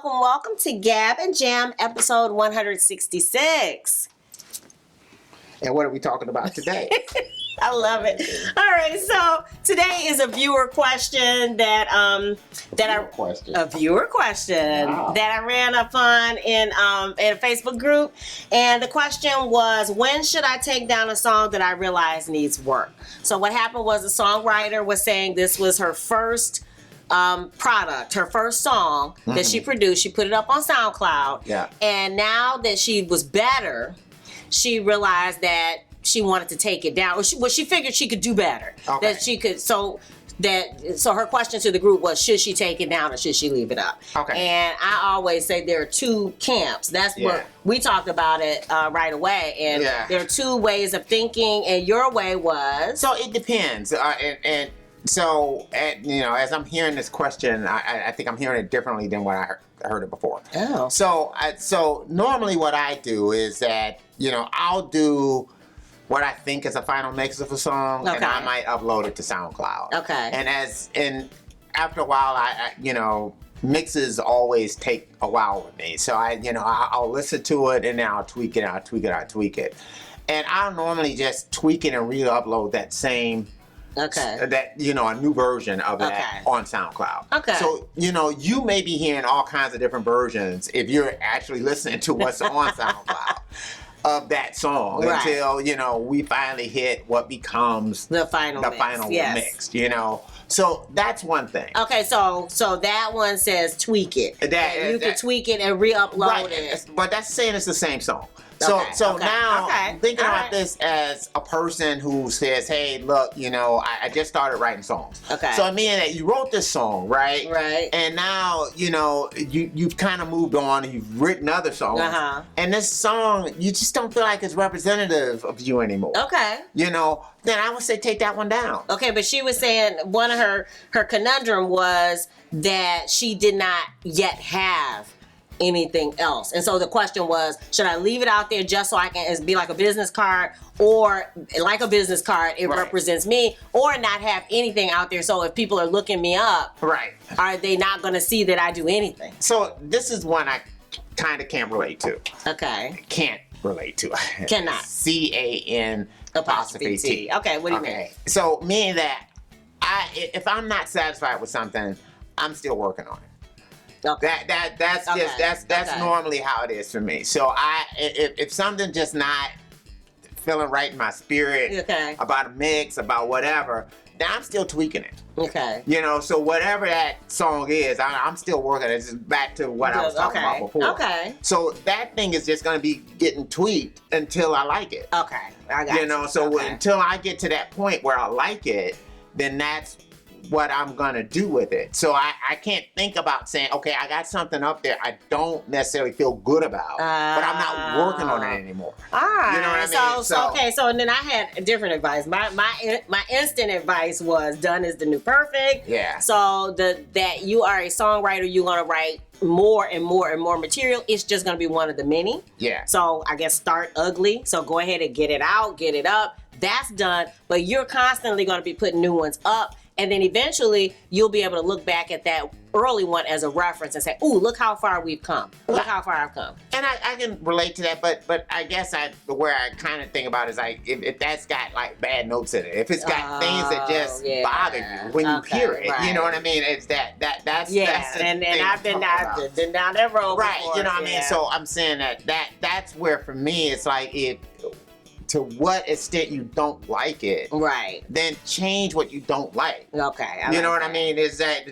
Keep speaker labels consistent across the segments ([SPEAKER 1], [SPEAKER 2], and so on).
[SPEAKER 1] Welcome to Gab Jam, episode 166.
[SPEAKER 2] And what are we talking about today?
[SPEAKER 1] I love it. All right, so today is a viewer question that wow. that I ran up on in a Facebook group, and the question was, when should I take down a song that I realize needs work? So what happened was the songwriter was saying this was her first product, her first song that she produced. She put it up on SoundCloud. Yeah. And now that she was better, she realized that she wanted to take it down. She figured she could do better. Okay. That she could. So her question to the group was, should she take it down or should she leave it up? Okay. And I always say there are two camps. That's what we talked about it right away. And there are two ways of thinking. And your way was?
[SPEAKER 2] So it depends. So, as I'm hearing this question, I think I'm hearing it differently than what I heard it before.
[SPEAKER 1] Oh.
[SPEAKER 2] So normally what I do is that, I'll do what I think is a final mix of a song, and I might upload it to SoundCloud.
[SPEAKER 1] Okay.
[SPEAKER 2] And after a while, mixes always take a while with me. So I'll listen to it, and then I'll tweak it, and I'll normally just tweak it and re-upload that same. A new version of that on SoundCloud. Okay. So, you may be hearing all kinds of different versions if you're actually listening to what's on SoundCloud of that song until, we finally hit what becomes
[SPEAKER 1] the final
[SPEAKER 2] mix, So that's one thing.
[SPEAKER 1] Okay, so that one says tweak it. You can tweak it and re-upload it.
[SPEAKER 2] But that's saying it's the same song. So now, thinking about this as a person who says, hey, look, I just started writing songs. Okay. So I mean that you wrote this song, right?
[SPEAKER 1] Right.
[SPEAKER 2] And now, you've kind of moved on and you've written other songs. Uh-huh. And this song, you just don't feel like it's representative of you anymore.
[SPEAKER 1] Okay.
[SPEAKER 2] Then I would say take that one down.
[SPEAKER 1] Okay, but she was saying one of her conundrum was that she did not yet have anything else. And so the question was, should I leave it out there just so I can be like a business card, or like a business card, it represents me, or not have anything out there so if people are looking me up, are they not going to see that I do anything?
[SPEAKER 2] So this is one I kind of can't relate to.
[SPEAKER 1] Okay.
[SPEAKER 2] Can't relate to.
[SPEAKER 1] Cannot.
[SPEAKER 2] CAN''T.
[SPEAKER 1] Okay, what do you mean?
[SPEAKER 2] So meaning that if I'm not satisfied with something, I'm still working on it. Okay. That's normally how it is for me. So if something just not feeling right in my spirit about a mix, about whatever, then I'm still tweaking it.
[SPEAKER 1] Okay.
[SPEAKER 2] So whatever that song is, I'm still working it. It's just back to what I was talking about before.
[SPEAKER 1] Okay.
[SPEAKER 2] So that thing is just going to be getting tweaked until I like it.
[SPEAKER 1] Okay. I got you.
[SPEAKER 2] So until I get to that point where I like it, then that's what I'm gonna do with it. So I can't think about saying, okay, I got something up there I don't necessarily feel good about, but I'm not working on it anymore.
[SPEAKER 1] All right.
[SPEAKER 2] You know what I mean?
[SPEAKER 1] So and then I had a different advice. My instant advice was done is the new perfect.
[SPEAKER 2] Yeah.
[SPEAKER 1] So that you are a songwriter, you're gonna write more and more and more material. It's just gonna be one of the many.
[SPEAKER 2] Yeah.
[SPEAKER 1] So I guess start ugly. So go ahead and get it out, get it up. That's done. But you're constantly gonna be putting new ones up. And then eventually you'll be able to look back at that early one as a reference and say, ooh, look how far we've come. Look how far I've come.
[SPEAKER 2] And I can relate to that, but I guess where I kind of think about it is like, if that's got like bad notes in it, if it's got things that just bother you when you hear it, you know what I mean? It's that's
[SPEAKER 1] and I've been down that road before.
[SPEAKER 2] You know what I mean? So I'm saying that's where for me it's like to what extent you don't like it, then change what you don't like.
[SPEAKER 1] Okay.
[SPEAKER 2] You know what I mean? Is that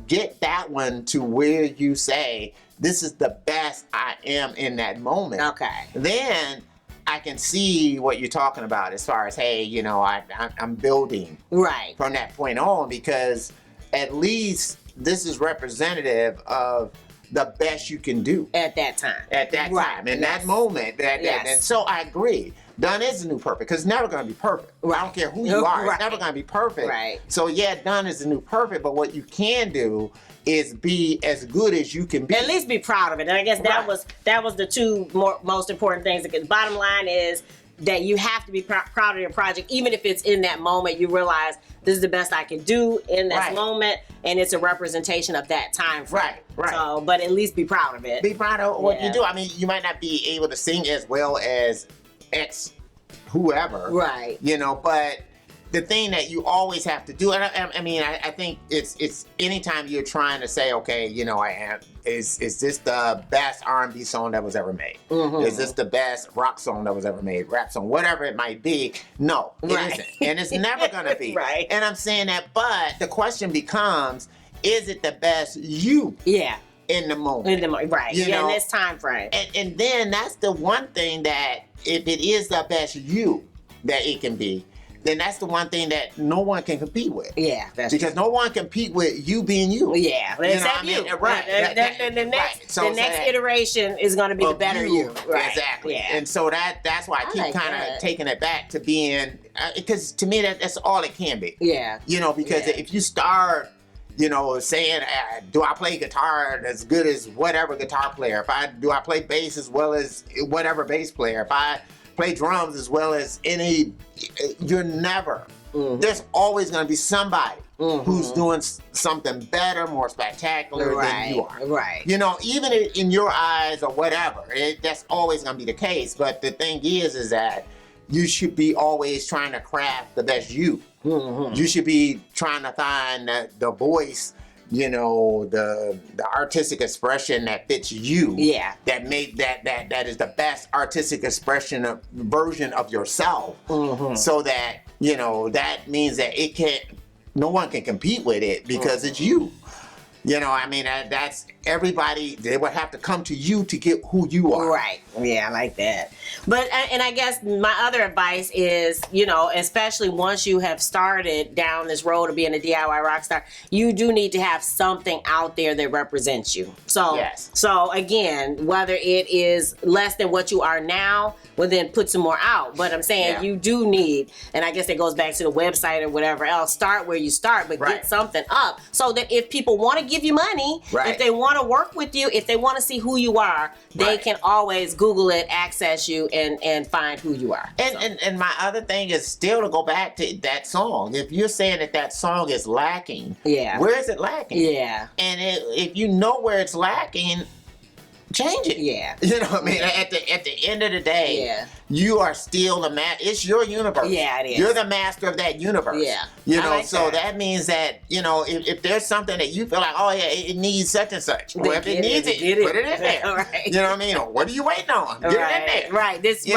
[SPEAKER 2] get that one to where you say, this is the best I am in that moment.
[SPEAKER 1] Okay.
[SPEAKER 2] Then I can see what you're talking about as far as, hey, you know, I'm building
[SPEAKER 1] Right.
[SPEAKER 2] from that point on, because at least this is representative of the best you can do
[SPEAKER 1] At that time.
[SPEAKER 2] at that
[SPEAKER 1] Right.
[SPEAKER 2] time, in
[SPEAKER 1] Yes.
[SPEAKER 2] that moment.
[SPEAKER 1] Yes.
[SPEAKER 2] And so I agree. Done is the new perfect, because it's never going to be perfect. I don't care who you are.
[SPEAKER 1] Right.
[SPEAKER 2] It's never going to be perfect.
[SPEAKER 1] Right.
[SPEAKER 2] So yeah, done is the new perfect, but what you can do is be as good as you can be.
[SPEAKER 1] At least be proud of it. And I guess that was the two most important things. The bottom line is that you have to be proud of your project, even if it's in that moment. You realize this is the best I can do in this moment, and it's a representation of that time frame.
[SPEAKER 2] Right.
[SPEAKER 1] So, but at least be proud of it.
[SPEAKER 2] Be proud of what you do. I mean, you might not be able to sing as well as X whoever,
[SPEAKER 1] Right.
[SPEAKER 2] you know, but the thing that you always have to do, and I think it's anytime you're trying to say, okay, you know, is this the best R&B song that was ever made?
[SPEAKER 1] Mm-hmm.
[SPEAKER 2] Is this the best rock song that was ever made? Rap song, whatever it might be. No, it isn't, and it's never gonna be.
[SPEAKER 1] Right.
[SPEAKER 2] And I'm saying that, but the question becomes, is it the best you?
[SPEAKER 1] Yeah.
[SPEAKER 2] In the moment.
[SPEAKER 1] Right.
[SPEAKER 2] You know?
[SPEAKER 1] In this time frame.
[SPEAKER 2] And then that's the one thing that if it is the best you that it can be, then that's the one thing that no one can compete with.
[SPEAKER 1] Yeah, that's
[SPEAKER 2] because no one compete with you being you.
[SPEAKER 1] Yeah, except you.
[SPEAKER 2] Right.
[SPEAKER 1] The next iteration is going to be the better you. Right.
[SPEAKER 2] Exactly.
[SPEAKER 1] Yeah.
[SPEAKER 2] And so that's why I keep
[SPEAKER 1] like
[SPEAKER 2] kind of
[SPEAKER 1] that.
[SPEAKER 2] taking it back to being, because to me that's all it can be.
[SPEAKER 1] Yeah.
[SPEAKER 2] You know, because if you start, you know, saying, do I play guitar as good as whatever guitar player? Do I play bass as well as whatever bass player? If I play drums as well as any, you're never. Mm-hmm. There's always going to be somebody who's doing something better, more spectacular than you are.
[SPEAKER 1] Right.
[SPEAKER 2] You know, even in your eyes or whatever, that's always going to be the case. But the thing is that you should be always trying to craft the best you. Mm-hmm. You should be trying to find the voice, you know, the artistic expression that fits you. Yeah. That is the best artistic expression version of yourself. Mm-hmm. So that, you know, that means that no one can compete with it because it's you. You know, I mean, that's everybody, they would have to come to you to get who you are.
[SPEAKER 1] Right. Yeah, I like that. But, and I guess my other advice is, you know, especially once you have started down this road of being a DIY rock star, you do need to have something out there that represents you. So, so again, whether it is less than what you are now, well, then put some more out. But I'm saying you do need, and I guess it goes back to the website or whatever else, start where you start, but get something up so that if people want to give you money, if they want to work with you, if they want to see who you are, they can always Google it, access you, and find who you are.
[SPEAKER 2] And my other thing is still to go back to that song. If you're saying that song is lacking, where is it lacking? Yeah. And if you know where it's lacking, change it. Yeah. You know what I mean? At the end of the day, you are still the master. It's your universe. Yeah, it is. You're the master of that universe. Yeah. You know, like so that means that, you know, if there's something that you feel like, oh yeah, it needs such and such. Well, if it needs it, put it in there. Right. You know what I mean? Or what are you waiting on? Get it in there.
[SPEAKER 1] Right. You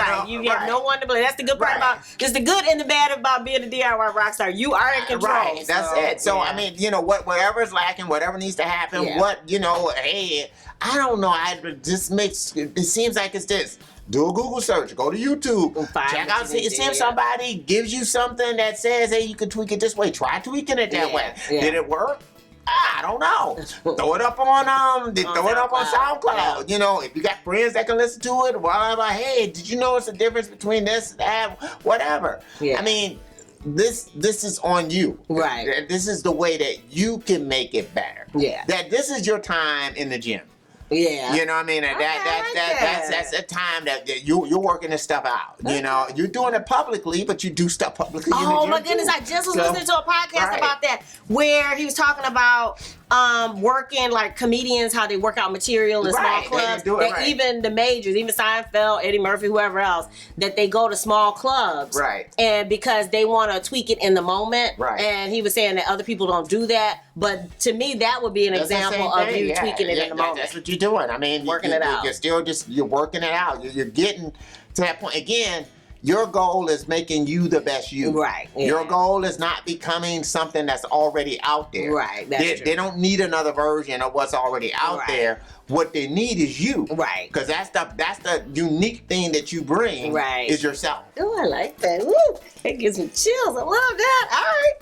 [SPEAKER 1] have no one to blame. That's the good part about, just the good and the bad about being a DIY rock star. You are in control.
[SPEAKER 2] Right. That's it. So, I mean, you know, whatever's lacking, whatever needs to happen, you know, hey, I don't know. It seems like it's this. Do a Google search. Go to YouTube. Check out. See if somebody gives you something that says, hey, you can tweak it this way. Try tweaking it that way. Did it work? I don't know. Throw it up on SoundCloud. You know, if you got friends that can listen to it, whatever. Hey, did you notice the difference between this, that, whatever? Yeah. I mean, this is on you. Right. This is the way that you can make it better. Yeah. That this is your time in the gym. Yeah. You know what I mean? That's a time that you're working this stuff out. You know, you're doing it publicly, but you do stuff publicly.
[SPEAKER 1] Oh my goodness, I just was listening to a podcast about that where he was talking about working like comedians, how they work out material in small clubs. Even the majors, even Seinfeld, Eddie Murphy, whoever else, that they go to small clubs. Right. And because they want to tweak it in the moment. Right. And he was saying that other people don't do that. But to me, that would be an example of you tweaking it in the moment.
[SPEAKER 2] That's what you're doing. I mean,
[SPEAKER 1] working it out.
[SPEAKER 2] You're still you're working it out. You're getting to that point. Again, Your goal is making you the best you.
[SPEAKER 1] Right. Yeah.
[SPEAKER 2] Your goal is not becoming something that's already out there.
[SPEAKER 1] Right. That's true.
[SPEAKER 2] They don't need another version of what's already out
[SPEAKER 1] Right.
[SPEAKER 2] there. What they need is you.
[SPEAKER 1] Right.
[SPEAKER 2] Because that's the unique thing that you bring.
[SPEAKER 1] Right.
[SPEAKER 2] Is yourself.
[SPEAKER 1] Oh, I like that. Woo! It gives me chills. I love that. All right.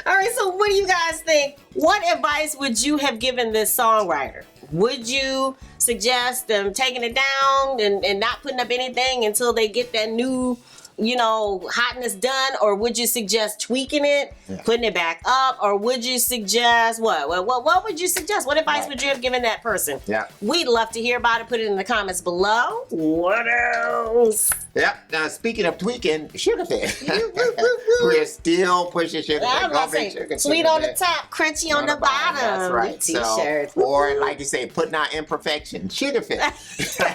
[SPEAKER 1] All right. So, what do you guys think? What advice would you have given this songwriter? Would you suggest them taking it down and not putting up anything until they get that new, hotness done? Or would you suggest tweaking it, putting it back up? Or would you suggest what? What would you suggest? What advice would you have given that person?
[SPEAKER 2] Yeah.
[SPEAKER 1] We'd love to hear about it. Put it in the comments below. What else?
[SPEAKER 2] Yep. Now, speaking of tweaking, Sugar Fit. We're still pushing Sugar Fit.
[SPEAKER 1] I'm about to say, sweet on the top, crunchy on the bottom.
[SPEAKER 2] That's right.
[SPEAKER 1] T-shirts.
[SPEAKER 2] So, or like you say, putting out imperfection. Sugar Fit.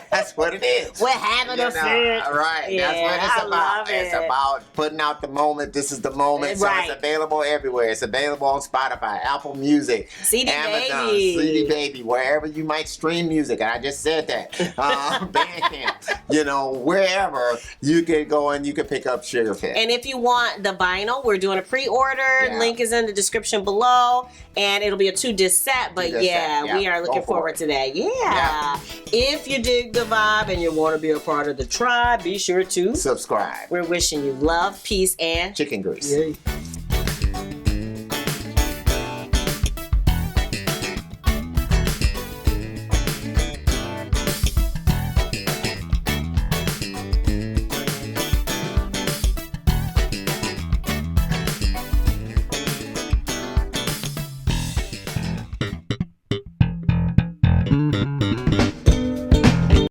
[SPEAKER 2] That's what it is.
[SPEAKER 1] We're having a fit.
[SPEAKER 2] Right.
[SPEAKER 1] Yeah,
[SPEAKER 2] That's what it's
[SPEAKER 1] I
[SPEAKER 2] about.
[SPEAKER 1] love
[SPEAKER 2] It's
[SPEAKER 1] it.
[SPEAKER 2] about putting out the moment. This is the moment.
[SPEAKER 1] Right.
[SPEAKER 2] So it's available everywhere. It's available on Spotify, Apple Music,
[SPEAKER 1] CD
[SPEAKER 2] Amazon,
[SPEAKER 1] Baby.
[SPEAKER 2] CD Baby, wherever you might stream music. And I just said that. Bandcamp. Wherever you can go and you can pick up Sugar Fit.
[SPEAKER 1] And if you want the vinyl, we're doing a pre-order.
[SPEAKER 2] Yeah.
[SPEAKER 1] Link is in the description below. And it'll be a 2-disc set. But
[SPEAKER 2] Two-disc set, yeah.
[SPEAKER 1] we are looking
[SPEAKER 2] Go for
[SPEAKER 1] forward
[SPEAKER 2] it.
[SPEAKER 1] to that. Yeah.
[SPEAKER 2] Yeah.
[SPEAKER 1] If you dig the vibe and you want to be a part of the tribe, be sure to
[SPEAKER 2] Subscribe.
[SPEAKER 1] We're wishing you love, peace, and
[SPEAKER 2] Chicken grease.
[SPEAKER 1] Yay.